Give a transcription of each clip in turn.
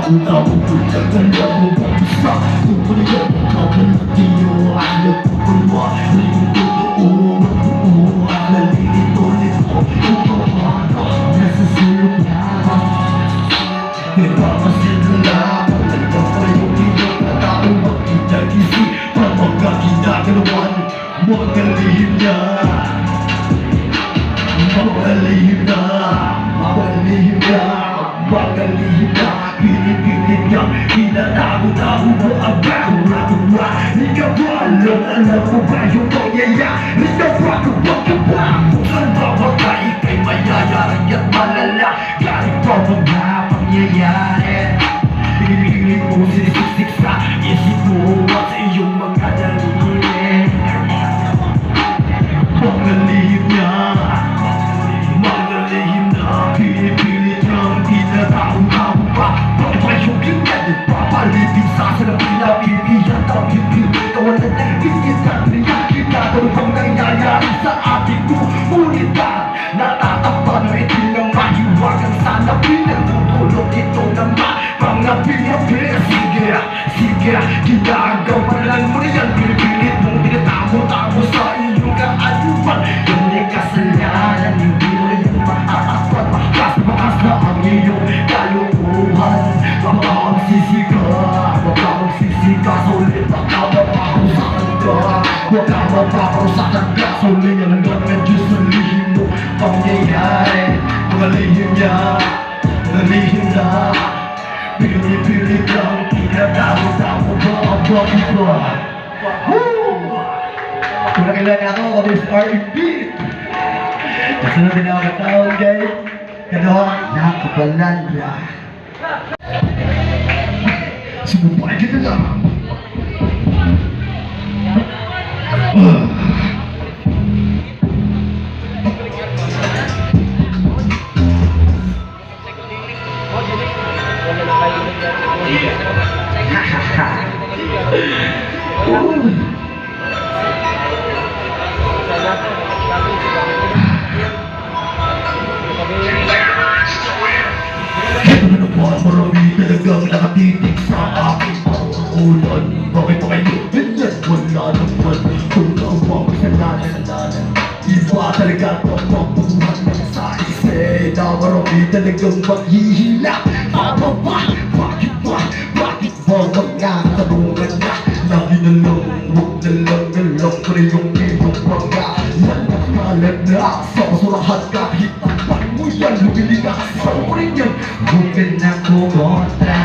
Tahu-tahu jangan kamu berusaha kemudian kamu tiyo ada keluar lingkup lalili tulis nasusuluknya kita masih gelap apa yang kita tahu kita isi apakah kita keluar mengalihnya pilih-pilih yang tidak tahu-tahu berapa Nika balon alam membayang toyaya Nika bakal tanpa baik kay mayaya rakyat malala galing pa mga pangyayari pilih-pilih mo sinisik-siksa isip mo at sa iyong mga daliri pangalihim niya pilih-pilih yang tidak tahu-tahu Papayong kita nagpapalibig sa akin ang pinapilihan Tapos kawan na nagpigit at niyak kita Kung bang nangyayari sa ating komunidad Natatakpan na ito ng mahiwagan Sana pinagtutulog ito naman Mga pinapil Sige, ginagawalan mo na yan Pinipilit mong tinatamo-tamo sa iyong kaayupan Yung may kasalanan hindi mo na yan matatakpan Bakas na ang iyong kalukuhan Baka magsisika Sulit baka mapaparusakan ka Baka mapaparusakan ka Sulit yan ang gawin Diyos sa lihim mo Pangyayari Mga lihim niya Mga lihim na Pili-pili lang Tinatawag-tawag ba ang bakit ba Kung nakilala ako kami sa R&B Kasunod din ako katawag guys Kano, nakapalan ba? Sumupay ka na lang Marami talagang nakatitig sa aking pangulan Bakit pa kayo ganyan? Wala naman Kung ang mga kasalanan Iba talaga ang pagbuhat ng sa isena Marami talagang maghihila Tama ba? Bakit ba? Bakit ba mga tanungan na Lagi na lang, huwag na lang Pero yung iyong mga Nakalat na sa basurahan kahit tapang mo yan Lumili na sa rin yan Huwag ka na kumontra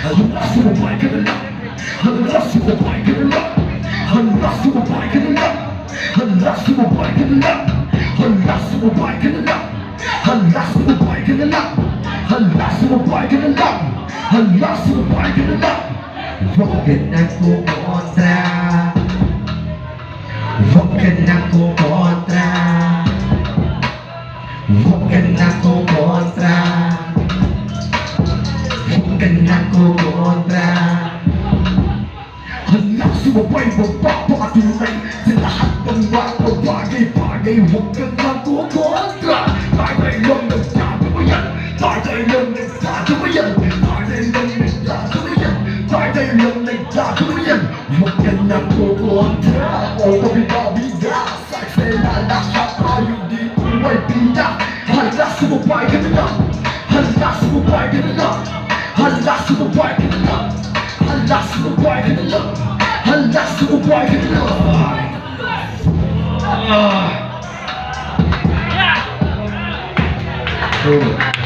Hala, sumabay ka na lang Hala, sumabay ka na lang Hala, sumabay ka na lang Hala, sumabay ka na lang Hala, sumabay ka na lang Hala, sumabay ka na lang Hala, sumabay ka na lang Hala, sumabay ka na lang Huwag ka na kumontra Huwag ka na kumontra Huwag ka na kumontra Huwag ka na kumontra Hala, sumabay magpapakatulay Sa lahat ng mga bagay-bagay Huwag ka na kumontra Tayo lang nagtatawa yan Tayo lang nagtatawa yan Tayo lang nagtatawa yan Tayo lang nagtatawa yan Huwag ka na kumontra O kabida-bida Sa eksena lahat tayo dito ay bida Hala, sumabay ka na lang Hala, sumabay ka na lang Hala, sumabay ka na lang Hala, sumabay ka na lang Hala, sumabay ka na lang